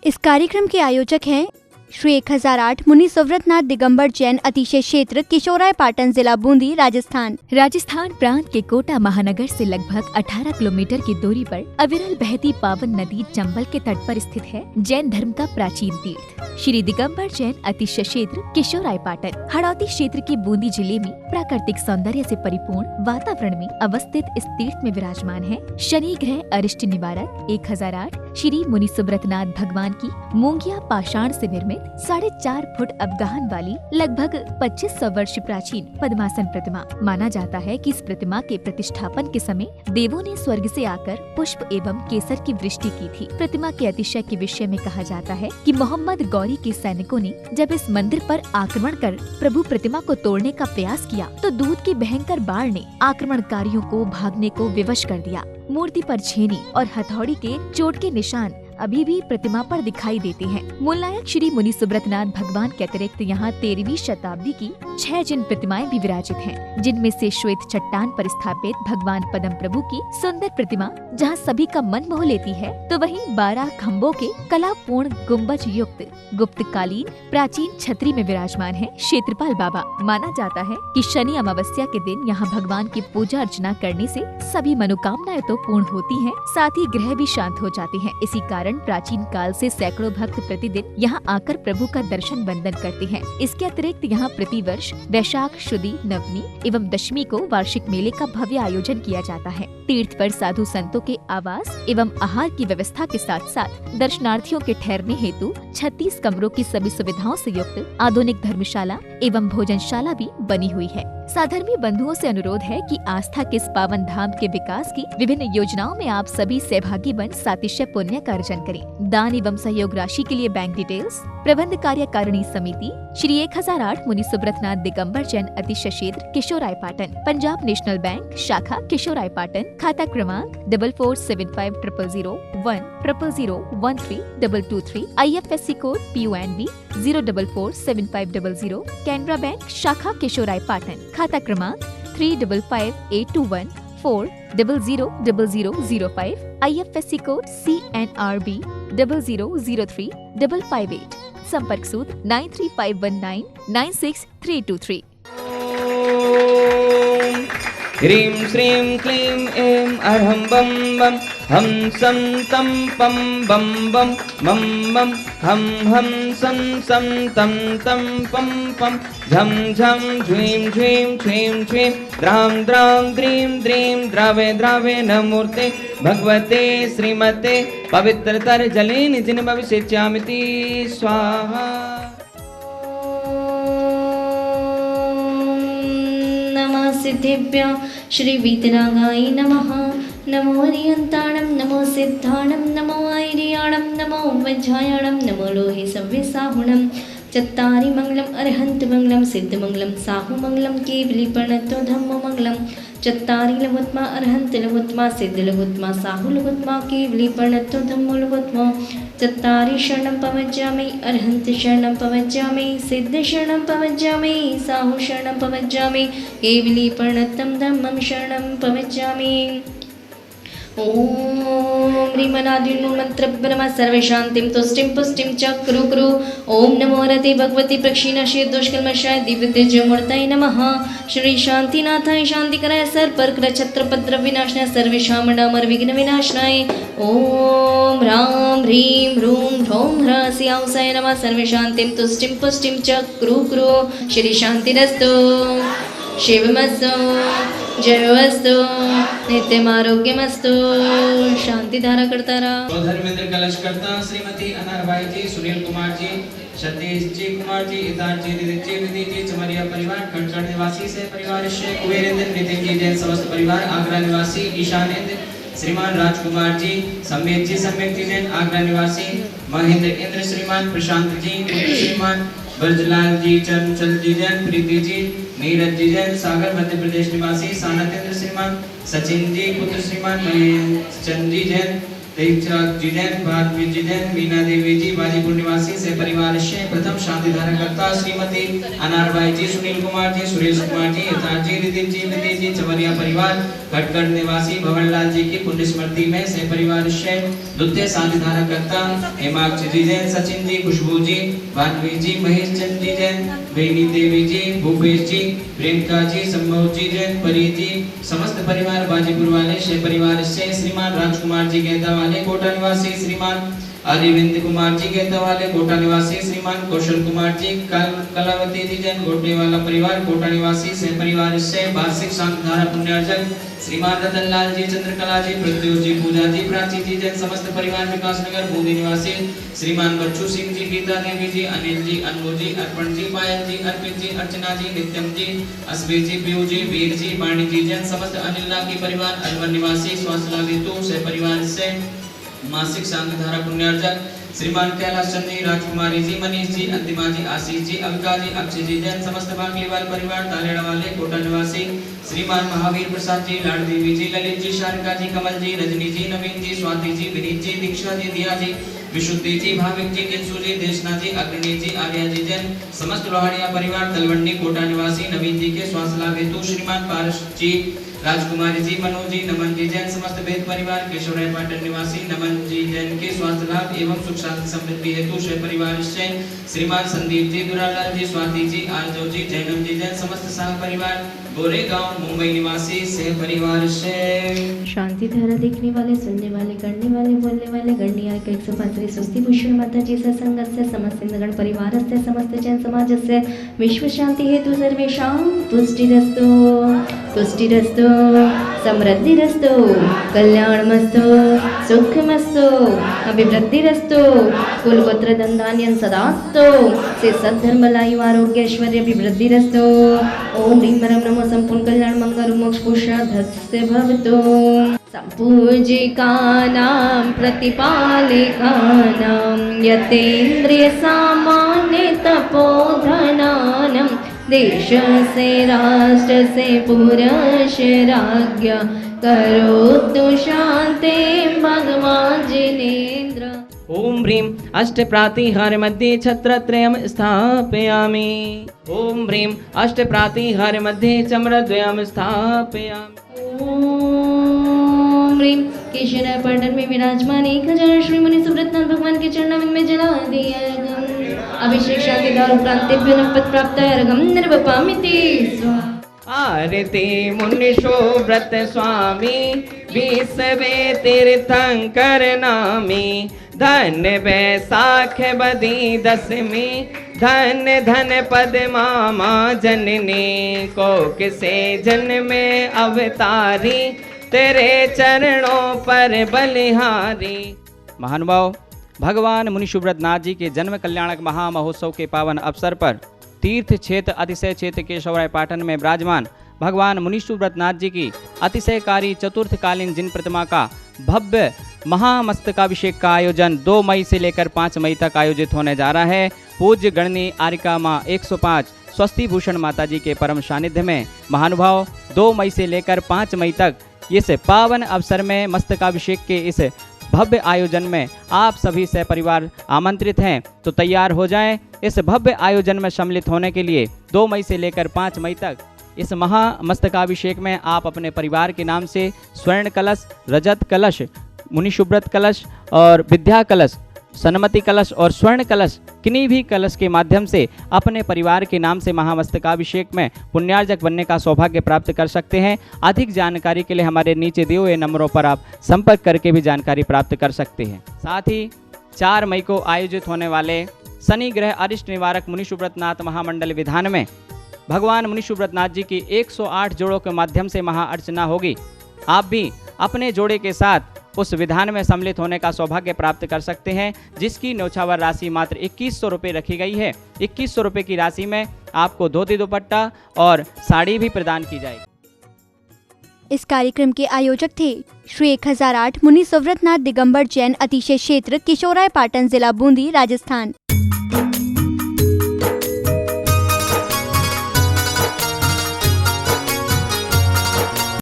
इस कार्यक्रम के आयोजक हैं श्री 1008 मुनि सुव्रतनाथ दिगंबर जैन अतिशय क्षेत्र किशोराय पाटन जिला बूंदी राजस्थान। राजस्थान प्रांत के कोटा महानगर से लगभग 18 किलोमीटर की दूरी पर अविरल बहती पावन नदी चंबल के तट पर स्थित है जैन धर्म का प्राचीन तीर्थ श्री दिगंबर जैन अतिशय क्षेत्र किशोराय पाटन। हड़ौती क्षेत्र के बूंदी जिले में प्राकृतिक सौंदर्य से परिपूर्ण वातावरण में अवस्थित इस तीर्थ में विराजमान है शनि ग्रह अरिष्ट निवारक 1008 श्री मुनि सुव्रतनाथ भगवान की मूंगिया पाषाण से निर्मित 4.5 फुट अवगाहन वाली लगभग 2500 वर्ष प्राचीन पद्मासन प्रतिमा। माना जाता है कि इस प्रतिमा के प्रतिष्ठापन के समय देवों ने स्वर्ग से आकर पुष्प एवं केसर की वृष्टि की थी। प्रतिमा के अतिशय के विषय में कहा जाता है कि मोहम्मद गौरी के सैनिकों ने जब इस मंदिर पर आक्रमण कर प्रभु प्रतिमा को तोड़ने का प्रयास किया तो दूध की भयंकर बाढ़ ने आक्रमणकारियों को भागने को विवश कर दिया। मूर्ति पर छेनी और हथौड़ी के चोट के निशान अभी भी प्रतिमा पर दिखाई देते हैं। मूल नायक श्री मुनि सुव्रतनाथ भगवान के अतिरिक्त यहाँ 13वीं शताब्दी की 6 जिन प्रतिमाएं भी विराजित हैं, जिनमें से श्वेत चट्टान पर स्थापित भगवान पद्म प्रभु की सुंदर प्रतिमा जहाँ सभी का मन मोह लेती है, तो वहीं 12 खम्भों के कलापूर्ण गुम्बज युक्त गुप्तकालीन प्राचीन छतरी में विराजमान है क्षेत्रपाल बाबा। माना जाता है कि शनि अमावस्या के दिन यहाँ भगवान की पूजा अर्चना करने से सभी मनोकामनाएं तो पूर्ण होती हैं, साथ ही ग्रह भी शांत हो जाते हैं। इसी कारण प्राचीन काल से सैकड़ों भक्त प्रतिदिन यहाँ आकर प्रभु का दर्शन वंदन करते हैं। इसके अतिरिक्त यहाँ प्रतिवर्ष वैशाख शुदी नवमी एवं दशमी को वार्षिक मेले का भव्य आयोजन किया जाता है। तीर्थ पर साधु संतों के आवास एवं आहार की व्यवस्था के साथ साथ दर्शनार्थियों के ठहरने हेतु 36 कमरों की सभी सुविधाओं से युक्त आधुनिक धर्मशाला एवं भोजनशाला भी बनी हुई है। साधर्मी बंधुओं से अनुरोध है कि आस्था के इस पावन धाम के विकास की विभिन्न योजनाओं में आप सभी सहभागी बन सातिशय पुण्य का अर्जन करें। दान एवं सहयोग राशि के लिए बैंक डिटेल्स प्रबंध कार्यकारिणी समिति श्री 1008 मुनि सुव्रतनाथ दिगंबर जैन अतिशय क्षेत्र किशोराय पाटन, पंजाब नेशनल बैंक शाखा किशोराय पाटन, खाता क्रमांक 4475000100132223, IFSC code PUNB 0447500, Canara bank शाखा किशोराय पाटन, खाता क्रमांक 358214000005, IFSC कोड CNRB 0003558, संपर्क सूत्र 9351996323। ह्रीं श्रीं क्लीं ऐं अर्हं बम बम हम सं तं पं बम बम मम मम हम सं सं तं तं पं पं झं झं झ्वीं झ्वीं छ्वीं छ्वीं द्रां द्रां द्रीं द्रीं द्रावे द्रावे नमूर्ते भगवते श्रीमते पवित्रतर जले निजिन भविष्यामिति स्वाहा। सिद्धेभ्यः श्री वीतरागाय नमः। नमो हरियन्ताणं नमो सिद्धाणं नमो ऐर्याणं नमो वज्रायणं नमो लोहे सव्यसाहुणं चत्तारि मंगलम अरहंत मंगलम सिद्ध मंगलम साहु मंगलम केवली प्रणतो धम्मो मंगलम चत्तारि लघुत्मा अरहंत लघुत्मा सिद्ध लघुत्मा साहु लघुत्मा केवली प्रणतो धम्मो लघुत्मा चत्तारि शरणं पवज्जामि अरहंत शरणं पवज्जामि सिद्ध शरणं पवज्जामि साहु शरणं पवज्जामि केवली प्रणतं धम्मं शरणं पवज्जामि। ओम ह्रीमनादिर्मूलमंत्र ब्रह्म सर्वशांतिं तुष्टिं पुष्टिं च कुरु कुरु। ओम नमो रते भगवती प्रक्षीणाशय दोषकल्मषाय दिव्यतेजोमूर्तये नमः। श्री शांतिनाथाय शांतिकराय सर्पर्कर छत्रपत्र विनाशनाय सर्वेषां विघ्न विनाशनाय। ओम ह्रां ह्रीं ह्रूं ह्रौं ह्रास्यांसाय नमः। सर्वशांतिं तुष्टिं पुष्टिं च कुरु कुरु। श्री शांतिरस्तु शिवमस्तु जयोस्तु नित्यमारोग्यमस्तु। शांति धारा करता रहा। धर्मेंद्र कलश करता श्रीमती अनारबाई जी, सुनील कुमार जी, सतीश जी कुमार जी, इतार जी, निधि जी, चमरिया परिवार, खंडगढ़ निवासी से परिवार से कुबेरेंद्र नितिन जी जैन समस्त परिवार, आगरा निवासी ईशानेंद्र, श्रीमान राजकुमार जी, सम्यक जी जैन आगरा निवासी, महेंद्र इंद्र श्रीमान, प्रशांत जी, श्रीमान ब्रजलाल जी, चंचल जी जैन, प्रीति जी, नीरज जी जैन सागर मध्य प्रदेश निवासी, सानतेंद्र श्रीमान, सचिन जी पुत्र श्रीमान, महेश चंद जी जैन तेजराज जी जैन, भारती जी जैन, मीना देवी जी, बाजीपुर निवासी से परिवार से प्रथम शांति धारणकर्ता श्रीमती अनारबाई जी, सुनील कुमार जी, सुरेश कुमार जी, यथार्थ जी, रिदित जी, विदि जी, चवरिया परिवार खटखट निवासी भवनलाल जी की पुण्य स्मृति में से परिवार से द्वितीय शांति धारणकर्ता हेमाक्ष जी जैन, सचिन जी, खुशबू जी, भानवी जी, महेश चंद जी जैन, बेनी देवी जी, भूपेश जी, प्रियंका जी, संभव जी जैन, परी जी, समस्त परिवार बाजीपुर वाले से परिवार से श्रीमान राजकुमार जी गेंदा वाले कोटा निवासी, श्रीमान अरविंद कुमार जी गेंदा वाले कोटा निवासी, श्रीमान कौशल कुमार जी, कलावती जी जैन गोटे वाला परिवार कोटा निवासी से परिवार से वार्षिक शांति धारा पुण्यार्जक श्रीमान रतन लाल जी, चंद्रकला जी, प्रद्योत जी, पूजा जी, प्राची जी जैन, समस्त परिवार विकास नगर बूंदी निवासी, श्रीमान बच्चू सिंह जी, गीता देवी जी, अनिल जी, अनमोल जी, अर्पण जी, पायल जी, अर्पित जी, अर्चना जी, नित्यम जी, अस्बी जी, पीयू जी, वीर जी, वाणी जी जैन, समस्त अनिल की परिवार अलवर निवासी स्वास्थ्य लाभितु से परिवार से मासिक शांति धारा पुण्यार्जक श्रीमान कैलाश चंद जी, राजकुमारी जी, मनीष जी, अंतिमा जी, आशीष जी, अविका जी, अक्षय जी जैन, समस्त बागलीवाल परिवार तालेड़ा वाले कोटा निवासी, श्रीमान महावीर प्रसाद जी, लाडदेवी जी, ललित जी, शारिका जी, कमल जी, रजनी जी, नवीन जी, स्वाति जी, विनीत जी, दीक्षा जी, दिया जी, विशुद्धि जी, भाविक जी, किंसू जी, देशना जी, अग्रणी जी, आर्या जी जैन, समस्त लोहाड़िया परिवार तलवंडी कोटा निवासी नवीन जी के स्वास्थ्य लाभ हेतु श्रीमान पारस जी, राजकुमारी जी, मनोज जी, नमन जी जैन, समस्त वेद परिवार केशवराय पाटन निवासी नमन जी जैन के स्वास्थ्य लाभ एवं सुख शांति समृद्धि हेतु से परिवार से श्रीमान संदीप जी, दुरालाल जी, स्वाति जी, आरजो जी, जैनम जी जैन, समस्त सह परिवार गोरेगांव मुंबई निवासी से परिवार से शांति धारा देखने वाले, सुनने वाले, करने वाले, बोलने वाले गणनीय 105 स्वस्ति भूषण माता जी से संगत से समस्त गण परिवार से समस्त जन समाज से विश्व शांति हेतु सर्वेषां तुष्टिरस्तु तुष्टिरस्तु समृद्धिरस्तु कल्याणमस्तु सुखमस्तु अभिवृद्धिरस्तु कुलगोत्र धनधान्यं सदास्तु से सद्धर्म लायु आरोग्य ऐश्वर्य अभिवृद्धिरस्तु ओम ह्रीं परम नमो संपूर्ण कल्याण मंगल मोक्ष पुरुषार्थस्य भवतु संपूजिकानां प्रतिपालिकानां यतेन्द्रिय सामान्य तपोधनानां देश से राष्ट्र से पुरुष राज्ञ करोतु शांति भगवान जिनेन्द्र। ओम ह्रीं अष्टप्रातिहार मध्ये छत्रत्रयं स्थापयामि। ओम ह्रीं अष्टप्रातिहार मध्ये चम्रद्वयं स्थापयामि। ओम ह्रीं केशराय पाटन में विराजमान 1000 श्री मुनि सुव्रतनाथ भगवान के चरणों में जला दिया अभिषेक शांति द्वार उपरांतेभ्यो नमः प्राप्त अर्घं निर्वपामिति स्वाहा। आरती मुनि शोभ्रत स्वामी विसवे तीर्थंकर नामी धन बैसाख बदी दसमी धन धन पद मामा जननी को किसे जन्मे अवतारी तेरे चरणों पर बलिहारी। महानुभाव, भगवान मुनि शुभ्रत नाथ जी के जन्म कल्याणक महामहोत्सव के पावन अवसर पर तीर्थ क्षेत्र अतिशय क्षेत्र केशवराय पाटन में विराजमान भगवान मुनि शुभ्रत नाथ जी की अतिशयकारी चतुर्थकालीन जिन प्रतिमा का भव्य महामस्तकाभिषेक का आयोजन 2 मई से लेकर 5 मई तक आयोजित होने जा रहा है। पूज्य गणनी आरिका माँ 105 स्वस्ति भूषण माता जी के परम सानिध्य में महानुभाव 2 मई से लेकर 5 मई तक इस पावन अवसर में मस्तकाभिषेक के इस भव्य आयोजन में आप सभी सह परिवार आमंत्रित हैं, तो तैयार हो जाएं। इस भव्य आयोजन में सम्मिलित होने के लिए 2 मई से लेकर 5 मई तक इस महामस्तकाभिषेक में आप अपने परिवार के नाम से स्वर्ण कलश, रजत कलश, मुनि शुभ्रत कलश और विद्या कलश, सन्मति कलश और स्वर्ण कलश किन्हीं भी कलश के माध्यम से अपने परिवार के नाम से महामस्तकाभिषेक में पुण्यार्जक बनने का सौभाग्य प्राप्त कर सकते हैं। अधिक जानकारी के लिए हमारे नीचे दिए हुए नंबरों पर आप संपर्क करके भी जानकारी प्राप्त कर सकते हैं। साथ ही 4 मई को आयोजित होने वाले शनि ग्रह अरिष्ट निवारक मुनि शुभ्रत नाथ महामंडल विधान में भगवान मुनि शुभ्रत नाथ जी की 108 जोड़ों के माध्यम से महाअर्चना होगी। आप भी अपने जोड़े के साथ उस विधान में सम्मिलित होने का सौभाग्य प्राप्त कर सकते हैं, जिसकी न्यौछावर राशि मात्र 2100 रुपये रखी गई है। 2100 रुपये की राशि में आपको धोती दुपट्टा और साड़ी भी प्रदान की जाएगी। इस कार्यक्रम के आयोजक थे श्री 1008 मुनि सुव्रतनाथ दिगंबर जैन अतिशय क्षेत्र किशोराय पाटन जिला बूंदी राजस्थान।